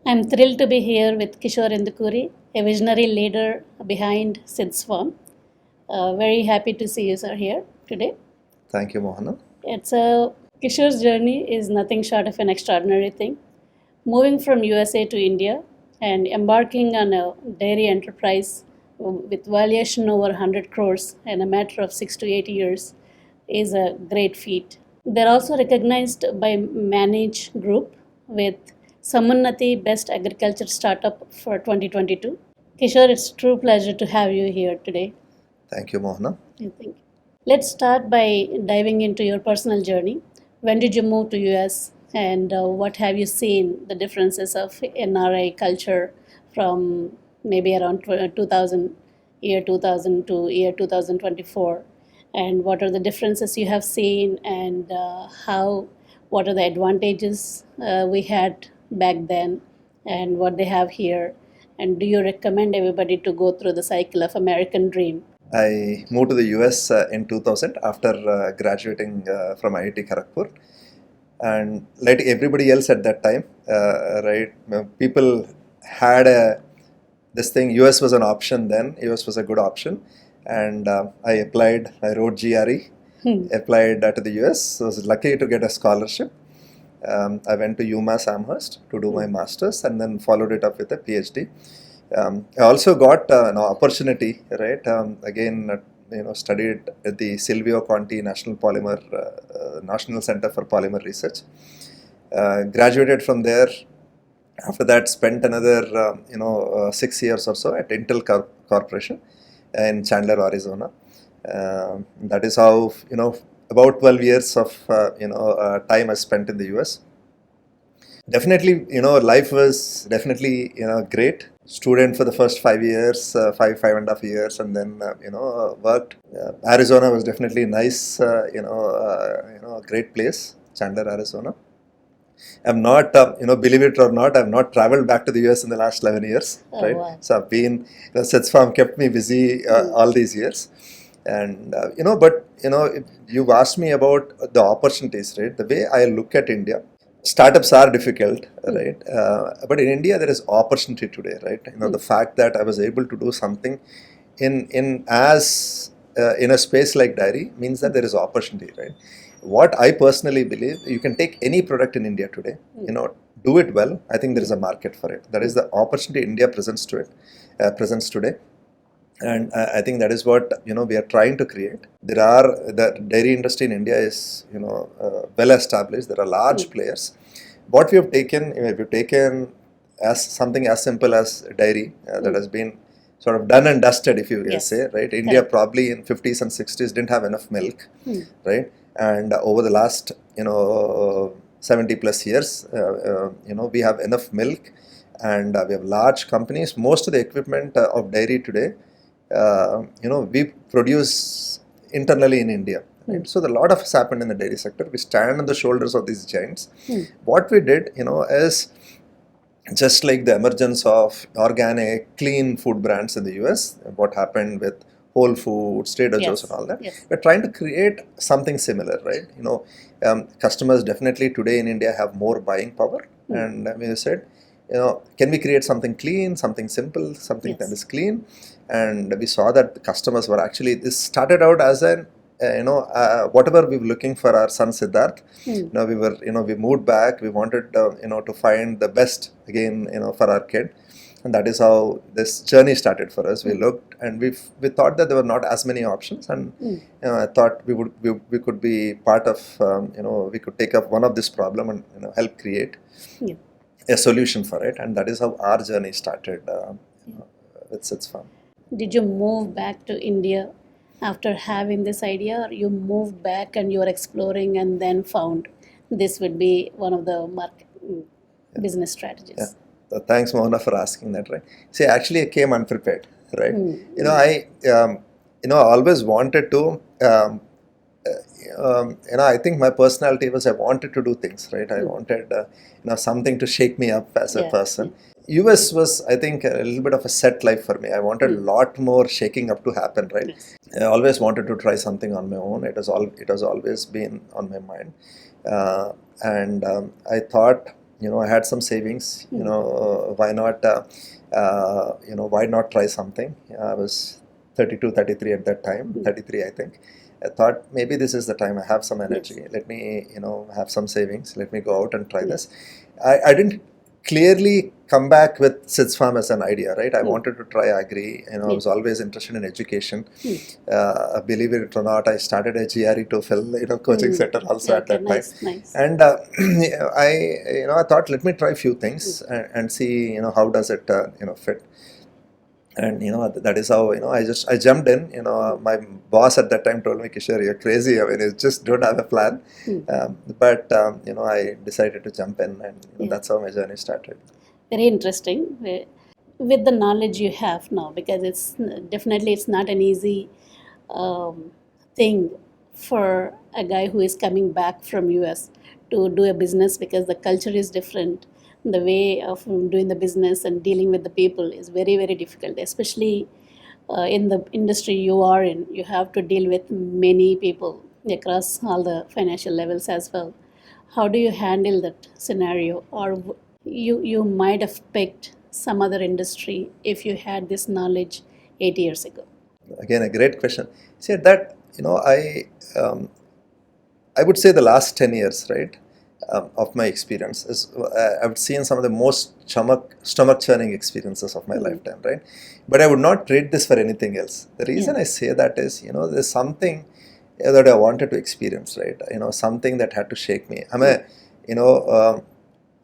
I'm thrilled to be here with Kishore Indukuri, a visionary leader behind Sid's Farm. Very happy to see you, sir, here today. Thank you, Mohana. It's a Kishore's journey is nothing short of an extraordinary thing. Moving from USA to India and embarking on a dairy enterprise with valuation over 100 crores in a matter of 6 to 8 years is a great feat. They're also recognized by Manage Group with Samunnati Best Agriculture Startup for 2022. Kishore, it's a true pleasure to have you here today. Thank you, Mohana. Thank you. Let's start by diving into your personal journey. When did you move to US and what have you seen the differences of NRI culture from maybe around 2000 year 2000 to year 2024, and what are the differences you have seen, and what are the advantages we had back then and what they have here, and do you recommend everybody to go through the cycle of American dream? I moved to the US in 2000 after graduating from IIT Kharagpur. And like everybody else at that time, right, people had this thing. US was an option then. US was a good option. And I applied, I wrote GRE, applied to the US. So I was lucky to get a scholarship. I went to UMass Amherst to do my master's and then followed it up with a PhD. I also got an opportunity, right? Studied at the Silvio Conti National Center for Polymer Research. Graduated from there. After that, spent another 6 years or so at Intel Corporation in Chandler, Arizona. That is how about 12 years of time I spent in the US. Definitely, life was definitely great. Student for the first 5 years, 5.5 years, and then worked. Arizona was definitely nice. A great place, Chandler, Arizona. I'm not, believe it or not, I've not traveled back to the US in the last 11 years, right? Wow. So I've been, Sid's Farm kept me busy all these years. And, if you've asked me about the opportunities, right? The way I look at India, startups are difficult, right? But in India, there is opportunity today, right? The fact that I was able to do something in a space like dairy means that there is opportunity, right? What I personally believe, you can take any product in India today, do it well. I think there is a market for it. That is the opportunity India presents today. And I think that is what we are trying to create. The dairy industry in India is well established. There are large players. What we've taken as something as simple as dairy that has been sort of done and dusted, if you will say, right? India probably in 50s and 60s didn't have enough milk, right? And over the last 70 plus years, we have enough milk, and we have large companies. Most of the equipment of dairy today, we produce internally in India. Right? So a lot of has happened in the dairy sector. We stand on the shoulders of these giants. What we did, is just like the emergence of organic, clean food brands in the US, what happened with Whole Foods, Trader Joe's and all that. We're trying to create something similar, right? Customers definitely today in India have more buying power. And we said, can we create something clean, something simple, something that is clean? And we saw that the customers were actually, this started out as an, whatever we were looking for our son Siddharth. We moved back, we wanted, to find the best again, for our kid. And that is how this journey started for us. We looked and we thought that there were not as many options, and I thought we could be part of, we could take up one of this problem and help create a solution for it. And that is how our journey started with Sid's Farm. Did you move back to India after having this idea, or you moved back and you were exploring and then found this would be one of the business strategies? Thanks, Mohana, for asking that. Right? See, actually, I came unprepared. Right? I always wanted to. I think my personality was I wanted to do things. Right? I wanted something to shake me up as a person. US was, I think, a little bit of a set life for me. I wanted a lot more shaking up to happen, right? Yes. I always wanted to try something on my own. It has always been on my mind, and I thought, I had some savings. Why not? Why not try something? I was 32, 33 at that time. 33, I think. I thought maybe this is the time. I have some energy. Yes. Let me, have some savings. Let me go out and try Yes. this. I didn't clearly come back with SIDS Farm as an idea, right? I wanted to try agri. I was always interested in education. Believe it or not, I started a GRE TOEFL, coaching center also at Okay, that time. nice. And I thought, let me try a few things and see, how does it, fit. And that is how I jumped in. My boss at that time told me, Kishore, you're crazy. I mean, you just don't have a plan. But I decided to jump in, and Yeah. that's how my journey started. Very interesting. With the knowledge you have now, because it's not an easy thing for a guy who is coming back from US to do a business, because the culture is different. The way of doing the business and dealing with the people is very, very difficult, especially in the industry you are in. You have to deal with many people across all the financial levels as well. How do you handle that scenario? Or you might have picked some other industry if you had this knowledge 8 years ago. Again, a great question. See, that I would say the last 10 years, right, of my experience is I've seen some of the most stomach churning experiences of my lifetime, right? But I would not trade this for anything else. The reason I say that is, there's something that I wanted to experience, right? Something that had to shake me.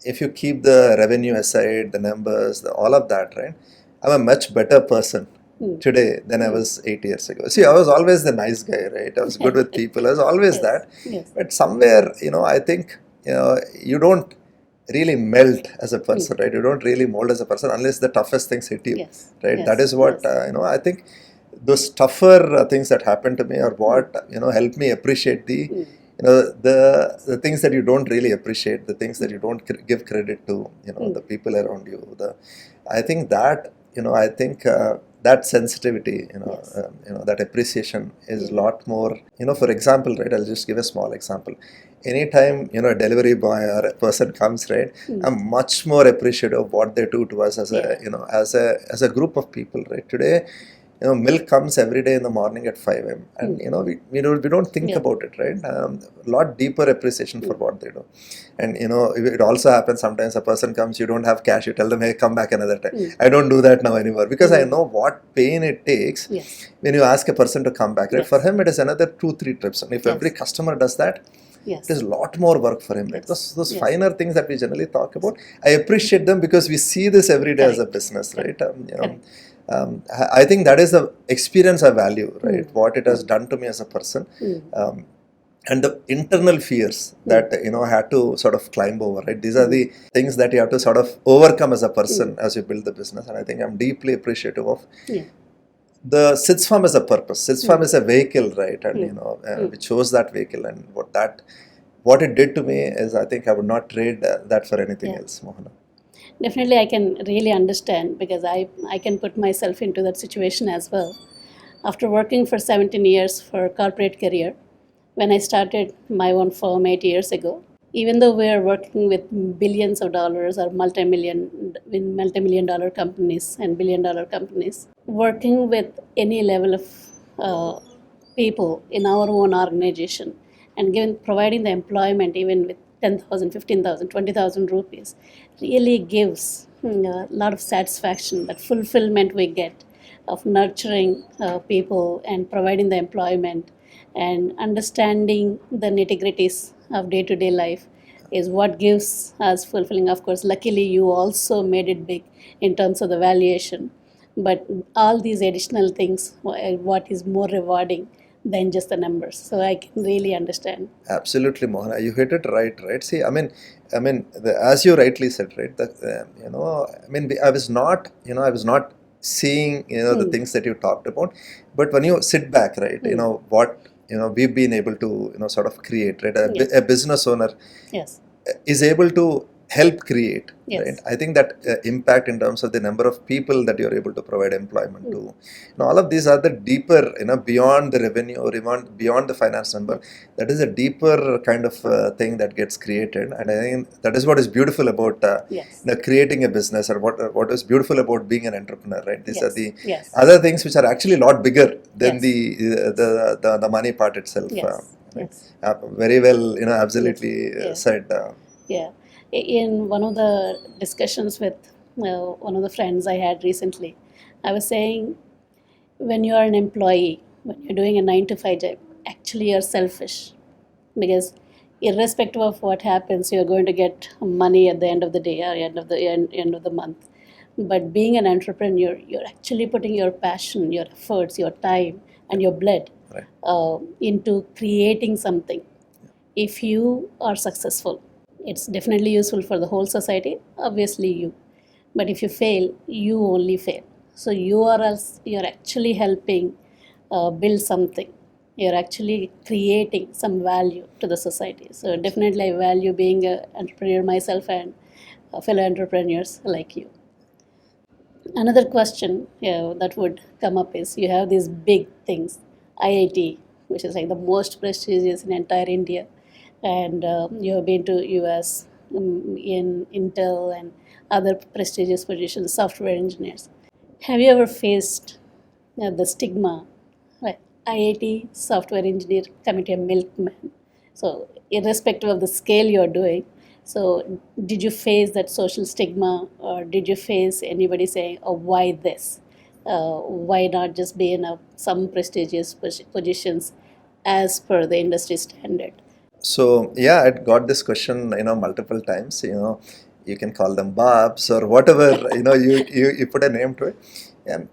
If you keep the revenue aside, the numbers, all of that, right? I'm a much better person today than I was 8 years ago. See, I was always the nice guy, right? I was good with people. I was always that. Yes. But somewhere, I think, you don't really melt as a person, right? You don't really mold as a person unless the toughest things hit you, Yes. right? Yes. That is what, Yes. I think those tougher things that happened to me are what, helped me appreciate the things that you don't really appreciate, the things that you don't give credit to, the people around you. I think that, that sensitivity, Yes. that appreciation is a lot more. For example, right? I'll just give a small example. Anytime a delivery boy or a person comes, right, I'm much more appreciative of what they do to us as a as a group of people, right? Today, milk comes every day in the morning at 5 a.m. and we don't think about it, right? A lot deeper appreciation for what they do. And it also happens sometimes a person comes, you don't have cash, you tell them, hey, come back another time. I don't do that now anymore, because I know what pain it takes when you ask a person to come back, right? For him it is another 2-3 trips, and if every customer does that, it is a lot more work for him, right? Those finer things that we generally talk about, I appreciate them because we see this every day as a business, right? I think that is the experience I value, right? What it has done to me as a person. And the internal fears that I had to sort of climb over, right? These are the things that you have to sort of overcome as a person as you build the business. And I think I'm deeply appreciative of the SIDS Farm as a purpose. SIDS Farm is a vehicle, right? And we chose that vehicle, and what it did to me is, I think I would not trade that for anything else, Mohana. Definitely, I can really understand, because I can put myself into that situation as well. After working for 17 years for corporate career, when I started my own firm 8 years ago, even though we are working with billions of dollars or multi-million dollar companies and billion-dollar companies, working with any level of uh, people in our own organization and providing the employment even with 10,000, 15,000, 20,000 rupees really gives a lot of satisfaction, that fulfillment we get of nurturing people and providing the employment and understanding the nitty-gritties of day-to-day life is what gives us fulfilling. Of course, luckily you also made it big in terms of the valuation, but all these additional things, what is more rewarding than just the numbers? So I can really understand. Absolutely, Mohana, you hit it right. See, as you rightly said, right? I was not seeing, the things that you talked about, but when you sit back, right, what we've been able to, sort of create, right? A business owner Yes. is able to help create, right? Yes. I think that impact in terms of the number of people that you're able to provide employment to, all of these are the deeper, beyond the revenue or beyond the finance number. That is a deeper kind of thing that gets created, and I think that is what is beautiful about Yes. creating a business, or what is beautiful about being an entrepreneur, right? These are Yes. the Yes. other things which are actually a lot bigger than Yes. the money part itself. Yes. Right? Yes. Very well, absolutely Yeah. said. Yeah. In one of the discussions with one of the friends I had recently, I was saying, when you are an employee, when you're doing a 9 to 5 job, actually you're selfish, because irrespective of what happens, you're going to get money at the end of the day or end of the month. But being an entrepreneur, you're actually putting your passion, your efforts, your time, and your blood Right. into creating something. If you are successful, it's definitely useful for the whole society, obviously you. But if you fail, you only fail. So you're actually helping build something. You're actually creating some value to the society. So definitely I value being an entrepreneur myself, and fellow entrepreneurs like you. Another question that would come up is, you have these big things, IIT, which is like the most prestigious in entire India, and you have been to US, in Intel and other prestigious positions, software engineers. Have you ever faced the stigma, like IIT software engineer coming to a milkman? So irrespective of the scale you're doing, so did you face that social stigma, or did you face anybody saying, oh, why this? Why not just be in some prestigious positions as per the industry standard? So yeah, I got this question, multiple times. You can call them Babs or whatever. You put a name to it. And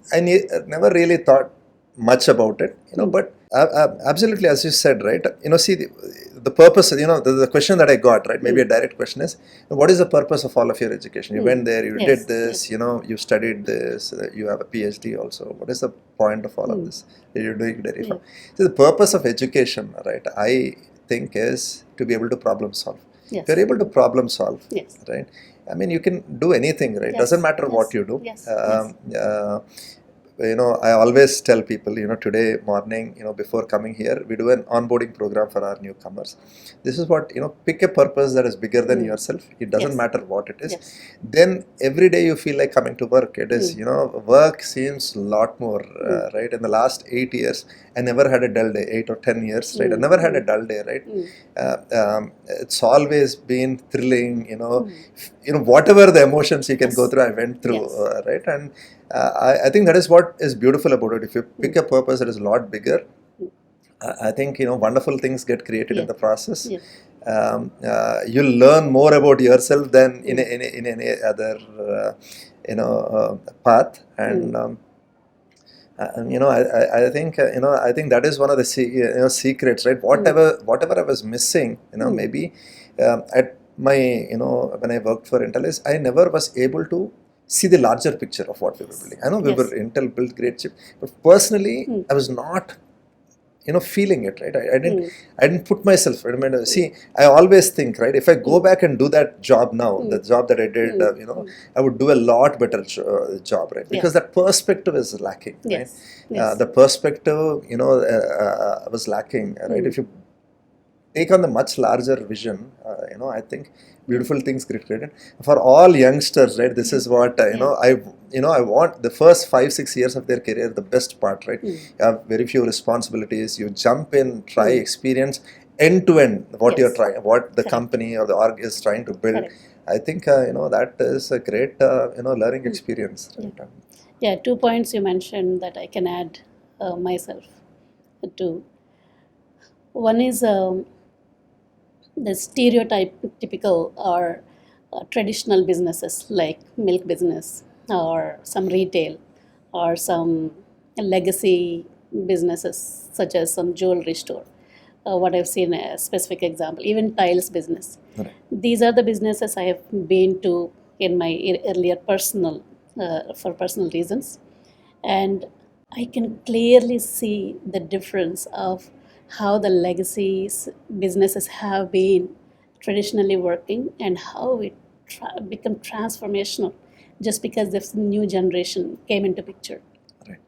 never really thought much about it. But absolutely, as you said, right? See the purpose. The question that I got, right? Maybe a direct question is, what is the purpose of all of your education? You went there, you did Yes, this. yes. You studied this. You have a PhD also. What is the point of all of this? You're doing very far. So the purpose of education, right? I think is to be able to problem solve. Yes. If you're able to problem solve, Yes. right? I mean, you can do anything, right? Yes. Doesn't matter Yes. what you do. Yes. I always tell people, today morning, before coming here, we do an onboarding program for our newcomers. This is what, pick a purpose that is bigger than yourself. It doesn't Yes. matter what it is. Yes. Then every day you feel like coming to work. It is, work seems a lot more, right? In the last 8 years, I never had a dull day, 8 or 10 years, right? I never had a dull day, right? It's always been thrilling, whatever the emotions you can Yes. go through, I went through, Yes. right? And I think that is what is beautiful about it. If you pick a purpose that is a lot bigger, I think wonderful things get created in the process. Yeah. You'll learn more about yourself than in any other path. And I think that is one of the secrets, right? Whatever I was missing, maybe at my when I worked for Intel, is I never was able to see the larger picture of what we were building. I know we were Intel built great chip, but personally I was not feeling it, right? I didn't put myself, I mean, see, I always think, right, if I go back and do that job now, the job that I did, I would do a lot better job, right? Because that perspective is lacking, right? Yes. The perspective, was lacking, right? If you take on the much larger vision, I think beautiful things get created for all youngsters, right? This is what I want the first 5-6 years of their career, the best part, right? You have very few responsibilities. You jump in, try, experience end to end what you're trying, what the company or the org is trying to build. I think that is a great learning experience. Right? Yeah, 2 points you mentioned that I can add myself to. One is the stereotypical or traditional businesses like milk business or some retail or some legacy businesses such as some jewelry store. What I've seen, a specific example, even tiles business. Right. These are the businesses I have been to in my earlier for personal reasons, and I can clearly see the difference of how the legacy businesses have been traditionally working and how it become transformational just because this new generation came into picture. Right.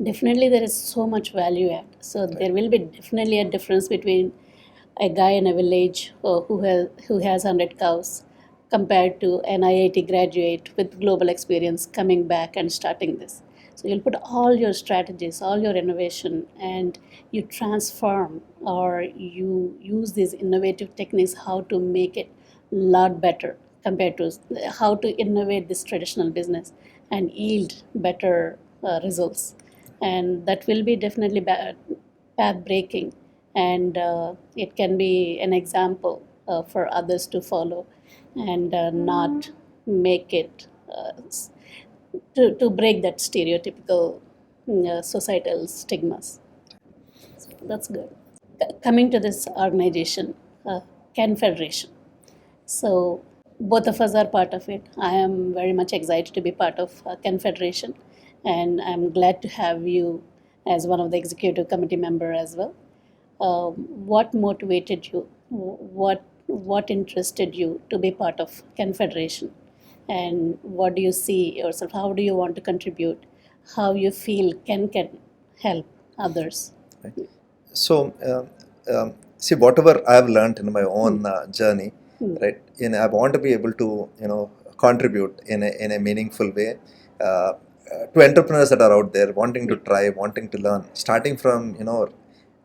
Definitely, there is so much value add. So there will be definitely a difference between a guy in a village who has 100 cows compared to an IIT graduate with global experience coming back and starting this. So you'll put all your strategies, all your innovation, and you transform or you use these innovative techniques how to make it a lot better compared to how to innovate this traditional business and yield better results. And that will be definitely path breaking, and it can be an example for others to follow and not make it to break that stereotypical societal stigmas. So that's good. Coming to this organization, Ken Federation. So both of us are part of it. I am very much excited to be part of Ken Federation, and I'm glad to have you as one of the executive committee member as well. What motivated you? What interested you to be part of Ken Federation? And what do you see yourself? How do you want to contribute? How you feel Ken can help others? So, see, whatever I've learned in my own journey, Hmm. right? I want to be able to, contribute in a meaningful way to entrepreneurs that are out there wanting to try, wanting to learn, starting from,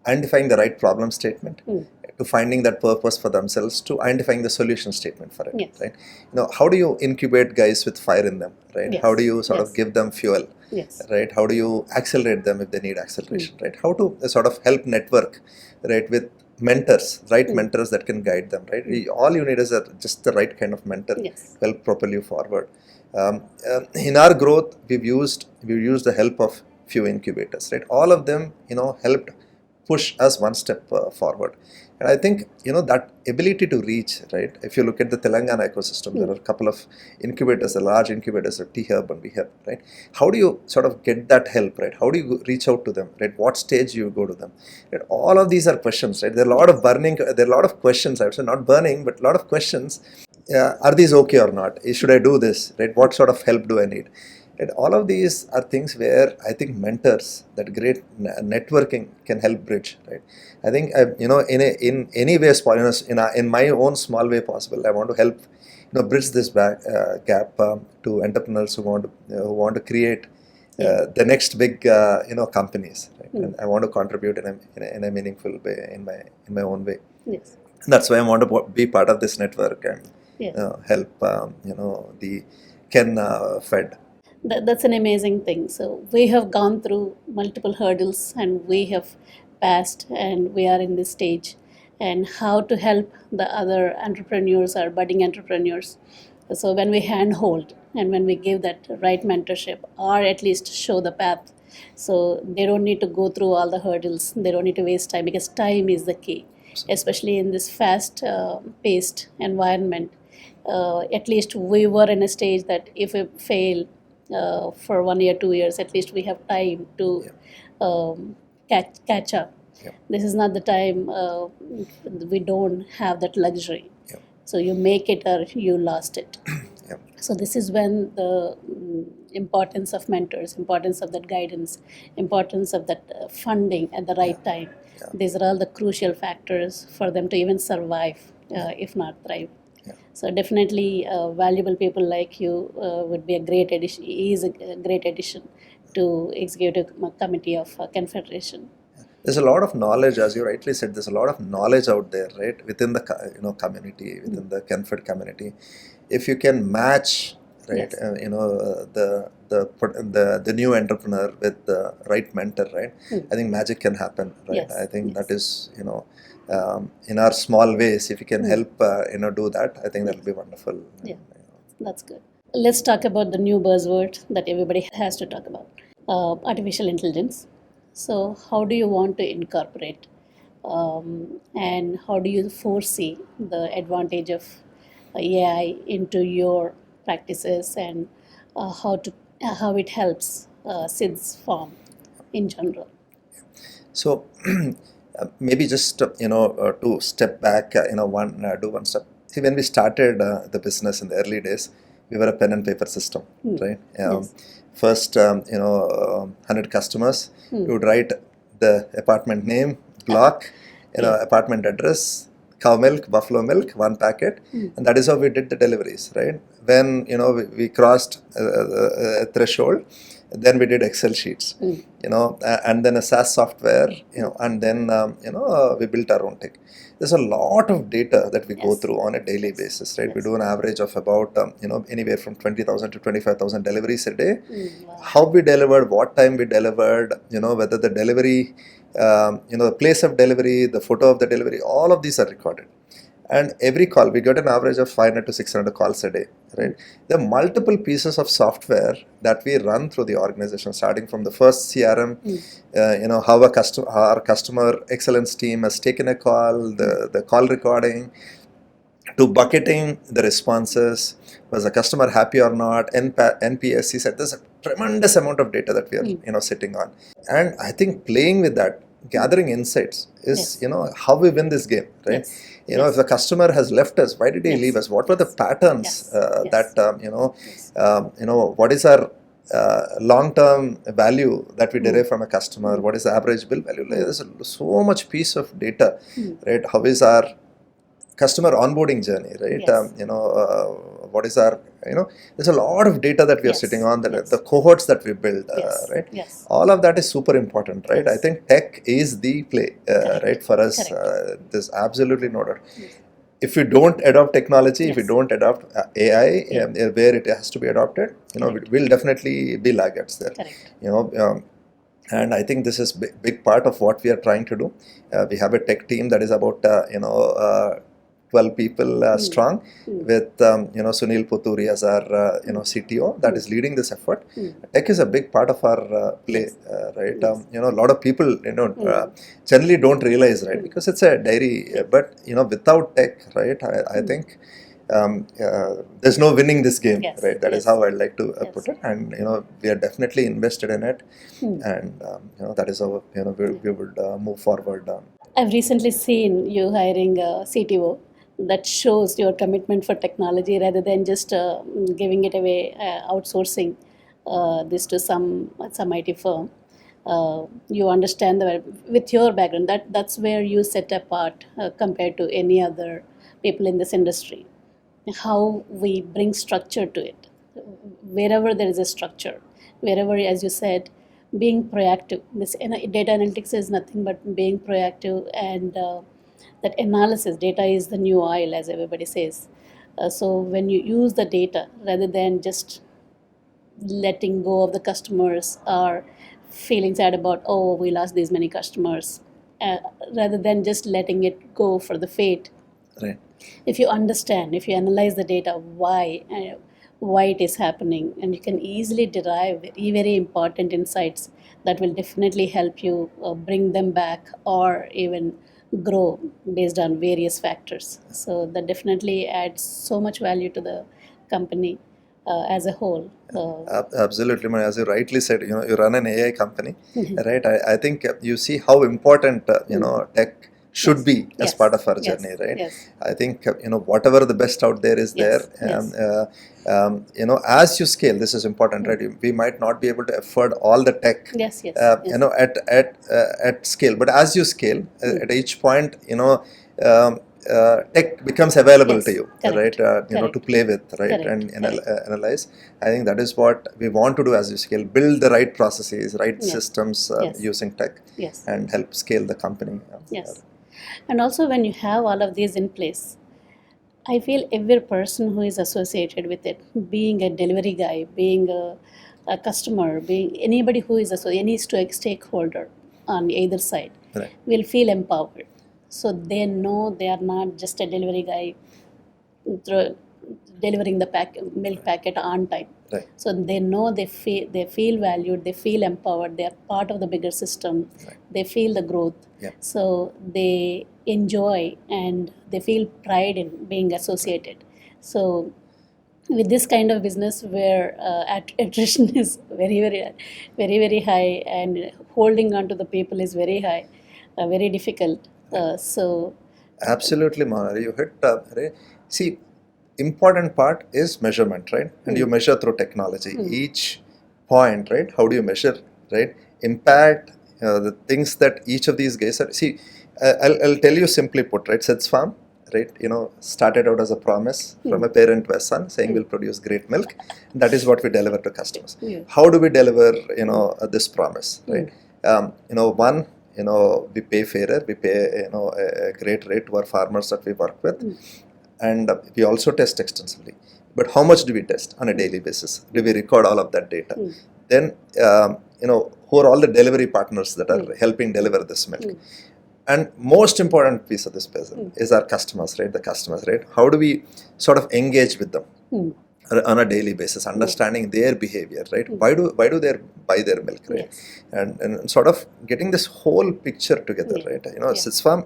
identifying the right problem statement, Hmm. to finding that purpose for themselves, to identifying the solution statement for it, Yes. right? How do you incubate guys with fire in them, right? How do Yes. you sort of Yes. give them fuel, Yes. right? How do you accelerate them if they need acceleration, right? How to sort of help network, right, with mentors, right? Mentors that can guide them, right? All you need is just the right kind of mentor Yes. to help propel you forward. In our growth, we've used the help of few incubators, right? All of them, helped push us one step forward. And I think, that ability to reach, right? If you look at the Telangana ecosystem, there are a couple of incubators, the large incubators, of T-Hub and V-Hub, right? How do you sort of get that help, right? How do you reach out to them, right? What stage you go to them? Right? All of these are questions, right? There are a lot of there are a lot of questions, I would say, not burning, but a lot of questions. Are these okay or not? Should I do this, right? What sort of help do I need? And all of these are things where I think mentors, that great networking can help bridge, right? I think, in any way possible, in my own small way possible, I want to help, bridge this gap to entrepreneurs who want to create the next big, companies, right? And I want to contribute in a meaningful way, in my own way. Yes. That's why I want to be part of this network and Yes. help, the Ken Fed. That's an amazing thing. So we have gone through multiple hurdles and we have passed and we are in this stage, and how to help the other entrepreneurs or budding entrepreneurs. So when we handhold and when we give that right mentorship or at least show the path, so they don't need to go through all the hurdles. They don't need to waste time because time is the key, especially in this fast paced environment. At least we were in a stage that if we fail for 1 year, 2 years, at least we have time to catch up. Yeah. This is not the time, we don't have that luxury. Yeah. So you make it or you lost it. Yeah. So this is when the importance of mentors, importance of that guidance, importance of that funding at the right time. Yeah. These are all the crucial factors for them to even survive, if not thrive. Yeah. So definitely, valuable people like you would be a great addition. Is a great addition to executive committee of Confederation. There's a lot of knowledge, as you rightly said. There's a lot of knowledge out there, right, within the community, within the Kenfed community. If you can match, right, Yes. the new entrepreneur with the right mentor, right, I think magic can happen, right? Yes. I think Yes. that is, in our small ways, if you can help, do that, I think that'll be wonderful. Yeah, that's good. Let's talk about the new buzzword that everybody has to talk about, artificial intelligence. So, how do you want to incorporate, and how do you foresee the advantage of AI into your practices, and how it helps SIDS form in general? So maybe just to step back, do one step. See, when we started the business in the early days, we were a pen and paper system, right? Yes. First, 100 customers, you would write the apartment name, block, Yeah. apartment address, cow milk, buffalo milk, one packet, and that is how we did the deliveries, right? When we crossed a threshold, then we did Excel sheets, and then a SaaS software, and then we built our own tech. There's a lot of data that we go Yes. through on a daily basis, right? We Yes. do an average of about anywhere from 20,000 to 25,000 deliveries a day. Wow. How we delivered, what time we delivered, whether the delivery, the place of delivery, the photo of the delivery, all of these are recorded. And every call, we get an average of 500 to 600 calls a day, right? There are multiple pieces of software that we run through the organization, starting from the first CRM, how our customer excellence team has taken a call, the call recording, to bucketing the responses. Was the customer happy or not? NPS, he said, there's a tremendous amount of data that we are sitting on. And I think playing with that, gathering insights is, how we win this game, right? Yes. If the customer has left us, why did he leave us? What were the patterns that, what is our long-term value that we derive from a customer? What is the average bill value? There's so much piece of data, right? How is our customer onboarding journey, right? Yes. What is our, there's a lot of data that we are Yes. sitting on, Yes. the cohorts that we build, Yes. right? Yes. All of that is super important, right? Yes. I think tech is the play, right? For us, Correct. there's absolutely no doubt. If we don't adopt technology, if we Yes. don't adopt AI, where it has to be adopted, we'll definitely be laggards there. Correct. And I think this is big part of what we are trying to do. We have a tech team that is about 12 people strong, with Sunil Puturi as our CTO that is leading this effort. Tech is a big part of our play, right? A lot of people generally don't realize, right, because it's a dairy, but without tech, right, I think there's no winning this game, Yes. right? That is Yes. how I'd like to Yes. put it. And we are definitely invested in it, and that is how we would move forward. I've recently seen you hiring a CTO. That shows your commitment for technology rather than just giving it away, outsourcing this to some IT firm. You understand with your background that's where you set apart compared to any other people in this industry. How we bring structure to it, wherever there is a structure, wherever, as you said, being proactive. This data analytics is nothing but being proactive, and that analysis. Data is the new oil, as everybody says. So when you use the data rather than just letting go of the customers or feeling sad about, oh, we lost these many customers, uh, rather than just letting it go for the fate. Right. If you understand, if you analyze the data, why it is happening, and you can easily derive very important insights that will definitely help you bring them back or even grow based on various factors. So that definitely adds so much value to the company as a whole. Absolutely, man. As you rightly said, you run an AI company, right? I think you see how important tech should Yes. be as Yes. part of our Yes. journey, right? Yes. I think whatever the best out there is Yes. there. Yes. As you scale, this is important, right? We might not be able to afford all the tech, Yes. Yes. Yes. at scale, but as you scale, at each point, tech becomes available Yes. to you, Correct. right? To Correct. play with, right, Correct. and Correct. analyze. I think that is what we want to do as you scale: build the right processes, right Yes. systems, Yes. using tech, Yes. and help scale the company. Yes. And also, when you have all of these in place, I feel every person who is associated with it, being a delivery guy, being a customer, being anybody who is any stakeholder on either side, Right. will feel empowered. So they know they are not just a delivery guy through delivering the milk packet on time. Right. So they know they feel valued, they feel empowered, they are part of the bigger system. Right. They feel the growth. Yeah. So they enjoy and they feel pride in being associated. So with this kind of business where attrition is very high, and holding on to the people is very high, very difficult. So Absolutely, Manari. You hit, right? See, important part is measurement, right? And you measure through technology. Each point, right? How do you measure, right? Impact, the things that each of these guys are. See, I'll tell you simply put, right? Sets Farm, right? Started out as a promise from a parent to a son, saying we'll produce great milk. That is what we deliver to customers. How do we deliver, this promise, right? One, we pay fairer, we pay, a great rate to our farmers that we work with. And we also test extensively. But how much do we test on a daily basis? Do we record all of that data? Then, who are all the delivery partners that are helping deliver this milk? And most important piece of this puzzle is our customers, right? The customers, right? How do we sort of engage with them on a daily basis, understanding their behavior, right? Why do they buy their milk, right? And sort of getting this whole picture together, right? Sits Farm,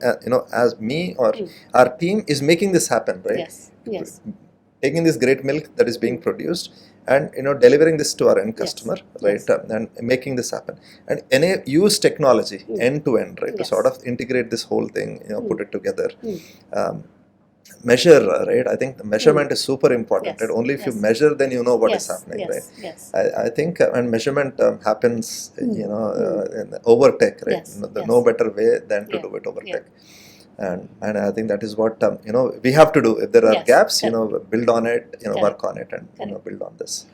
as me or our team is making this happen, right? Taking this great milk that is being produced and delivering this to our end customer, right? And making this happen, and use technology end to end, right? To sort of integrate this whole thing, put it together. Measure, right? I think the measurement is super important, right? Only if you measure, then you know what is happening, right? I think and measurement happens, over tech, right? No better way than to do it over tech. And I think that is what we have to do. If there are gaps, build on it, work on it, and build on this.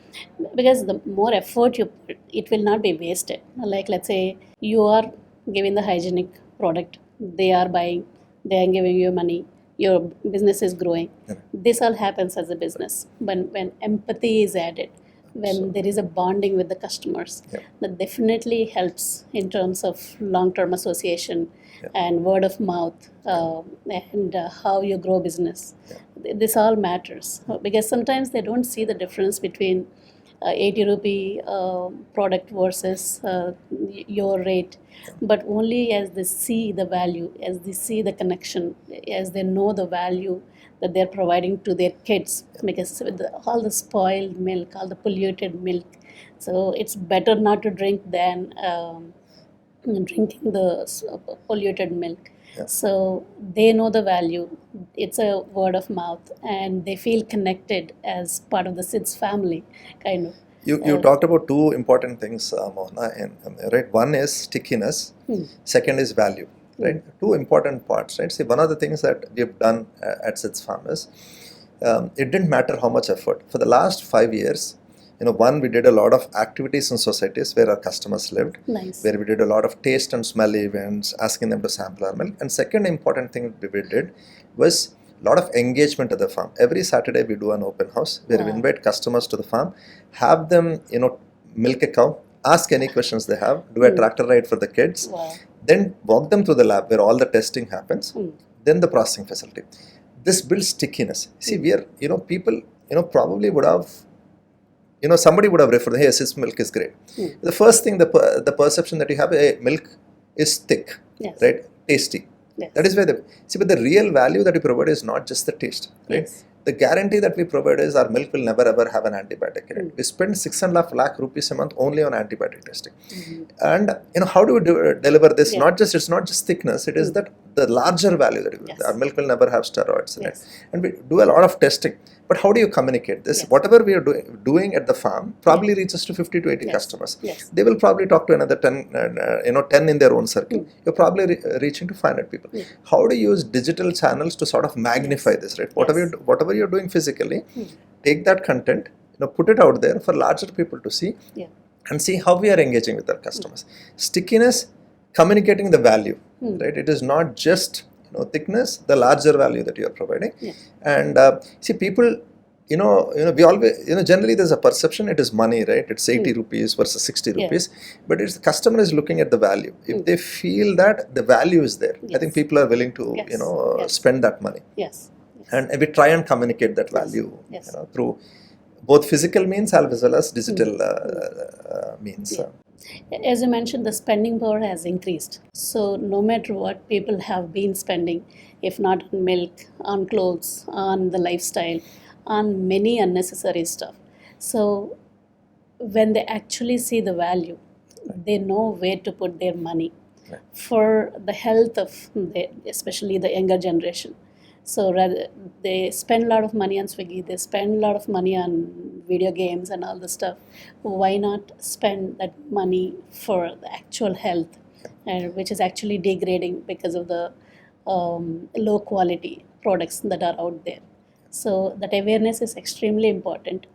Because the more effort you put, it will not be wasted. Like, let's say you are giving the hygienic product, they are buying, they are giving you money, your business is growing. This all happens as a business when empathy is added, when there is a bonding with the customers. That definitely helps in terms of long-term association and word of mouth, and how you grow business. This all matters, because sometimes they don't see the difference between 80 rupee product versus your rate, but only as they see the value, as they see the connection, as they know the value that they're providing to their kids. Because with all the spoiled milk, all the polluted milk, so it's better not to drink than drinking the polluted milk. So they know the value. It's a word of mouth, and they feel connected as part of the SIDS family, kind of. You talked about two important things, Mohana, right? One is stickiness, second is value, right? Two important parts, right? See, one of the things that we have done at SIDS Farm is, it didn't matter how much effort. For the last 5 years, one, we did a lot of activities in societies where our customers lived, where we did a lot of taste and smell events, asking them to sample our milk. And second important thing we did was a lot of engagement at the farm. Every Saturday we do an open house where we invite customers to the farm, have them, milk a cow, ask any questions they have, do a tractor ride for the kids, then walk them to the lab where all the testing happens, then the processing facility. This builds stickiness. See, we are, people, probably would have, somebody would have referred, hey, this milk is great. The first thing, the perception that you have, hey, milk is thick, right? Tasty. That is where but the real value that we provide is not just the taste, right? The guarantee that we provide is our milk will never ever have an antibiotic in it. We spend 6.5 lakh rupees a month only on antibiotic testing. And how do we deliver this? It's not just thickness, it is that the larger value that our milk will never have steroids in it. And we do a lot of testing. But how do you communicate this? Whatever we are doing at the farm probably reaches to 50 to 80 customers. They will probably talk to another 10 in their own circle. You're probably reaching to 500 people. How do you use digital channels to sort of magnify this, right? Whatever you're doing physically, take that content, put it out there for larger people to see, and see how we are engaging with our customers. Stickiness, communicating the value, right? It is not just thickness, the larger value that you are providing. And see, people, we always, generally there's a perception it is money, right? It's 80 rupees versus 60 rupees, but it's the customer is looking at the value. If they feel that the value is there, I think people are willing to, spend that money. And we try and communicate that value, through both physical means as well as digital means. As you mentioned, the spending power has increased. So no matter what, people have been spending, if not on milk, on clothes, on the lifestyle, on many unnecessary stuff. So when they actually see the value, they know where to put their money for the health of especially the younger generation. So rather, they spend a lot of money on Swiggy, they spend a lot of money on video games and all the stuff. Why not spend that money for the actual health, which is actually degrading because of the low quality products that are out there. So that awareness is extremely important,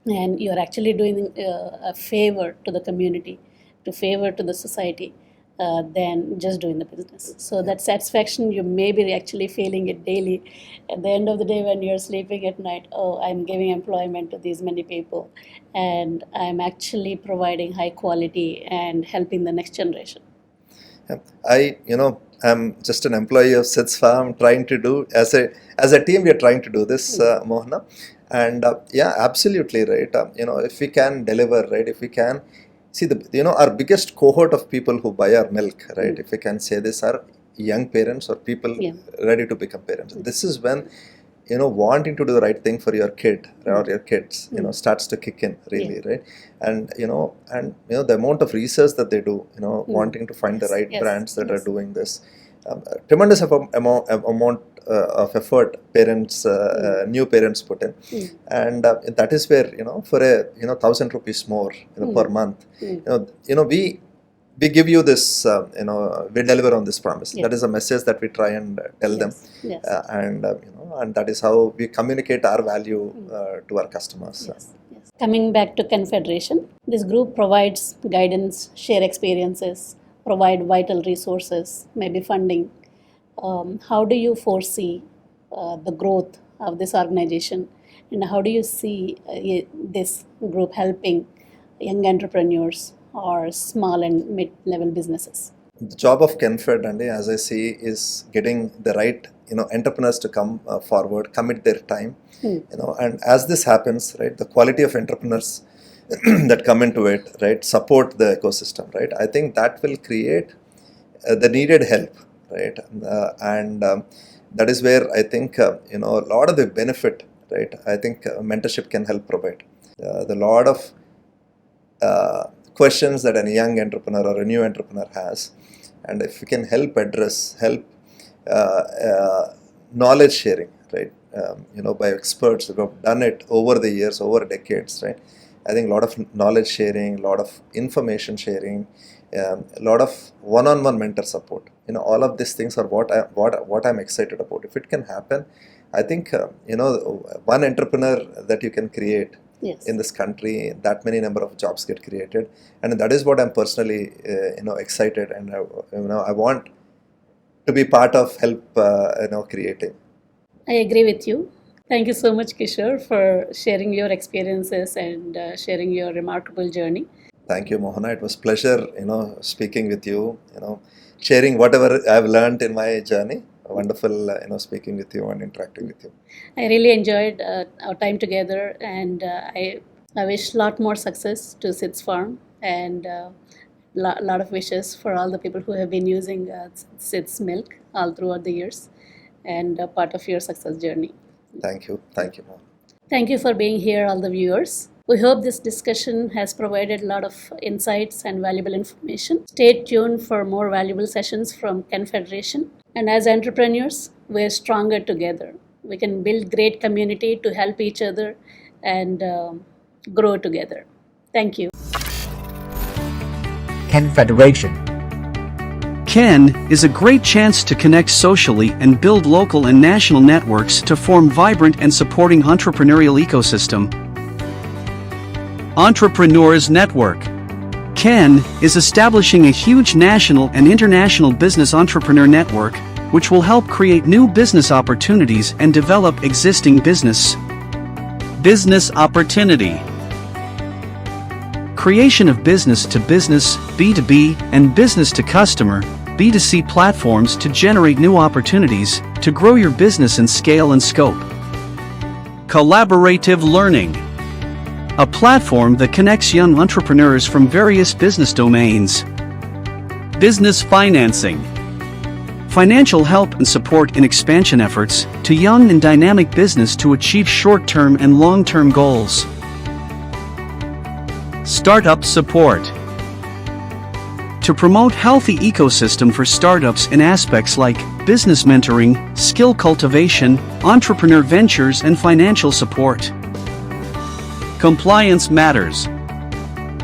and you're actually doing a favor to the community, to favor to the society, than just doing the business. So that satisfaction, you may be actually feeling it daily at the end of the day when you're sleeping at night. Oh, I'm giving employment to these many people, and I'm actually providing high quality and helping the next generation. Yeah. I'm just an employee of SIDS Farm, trying to do as a team. We are trying to do this, Mohana, and yeah, absolutely right. If we can deliver, right, if we can see our biggest cohort of people who buy our milk, right, if we can say this, are young parents or people Yeah. ready to become parents. This is when wanting to do the right thing for your kid or your kids starts to kick in, really, right? And the amount of research that they do, wanting to find the right Yes. brands that Yes. are doing this, tremendous amount of effort parents, new parents put in, and that is where for a 1,000 rupees more per month, we give you this, we deliver on this promise. Yeah. That is a message that we try and tell them, Yes. and that is how we communicate our value to our customers. Yes. Yes. Coming back to Confederation, this group provides guidance, share experiences, provide vital resources, maybe funding. How do you foresee the growth of this organization, and how do you see this group helping young entrepreneurs or small and mid-level businesses? The job of Ken Fed, and as I see, is getting the right entrepreneurs to come forward, commit their time, and as this happens, right, the quality of entrepreneurs that come into it, right, support the ecosystem, right. I think that will create the needed help, right, and that is where I think a lot of the benefit, right. I think mentorship can help provide the lot of questions that a young entrepreneur or a new entrepreneur has, and if we can help knowledge sharing, right, by experts who have done it over the years, over decades, right. I think a lot of knowledge sharing, a lot of information sharing, a lot of one-on-one mentor support. All of these things are what I'm excited about. If it can happen, I think one entrepreneur that you can create. Yes. In this country, that many number of jobs get created, and that is what I'm personally excited, and I want to be part of help creating. I agree with you. Thank you so much, Kishore, for sharing your experiences and sharing your remarkable journey. Thank you, Mohana. It was pleasure speaking with you, sharing whatever I've learned in my journey. Wonderful speaking with you and interacting with you. I really enjoyed our time together, and I wish a lot more success to SIDS Farm, and a lot of wishes for all the people who have been using SIDS milk all throughout the years, and part of your success journey. Thank you, Mohana. Thank you for being here, all the viewers. We hope this discussion has provided a lot of insights and valuable information. Stay tuned for more valuable sessions from Confederation. And as entrepreneurs, we're stronger together. We can build great community to help each other and grow together. Thank you. Confederation. Ken is a great chance to connect socially and build local and national networks to form vibrant and supporting entrepreneurial ecosystem. Entrepreneurs Network. Ken is establishing a huge national and international business entrepreneur network, which will help create new business opportunities and develop existing business. Business opportunity. Creation of business-to-business, B2B, and business-to-customer, B2C platforms to generate new opportunities to grow your business in scale and scope. Collaborative learning. A platform that connects young entrepreneurs from various business domains. Business financing. Financial help and support in expansion efforts to young and dynamic business to achieve short-term and long-term goals. Startup support. to promote healthy ecosystem for startups in aspects like business mentoring, skill cultivation, entrepreneur ventures, and financial support. Compliance matters.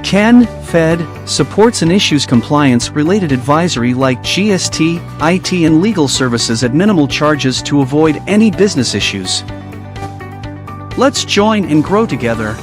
Ken Fed supports and issues compliance-related advisory like GST, IT, and legal services at minimal charges to avoid any business issues. Let's join and grow together.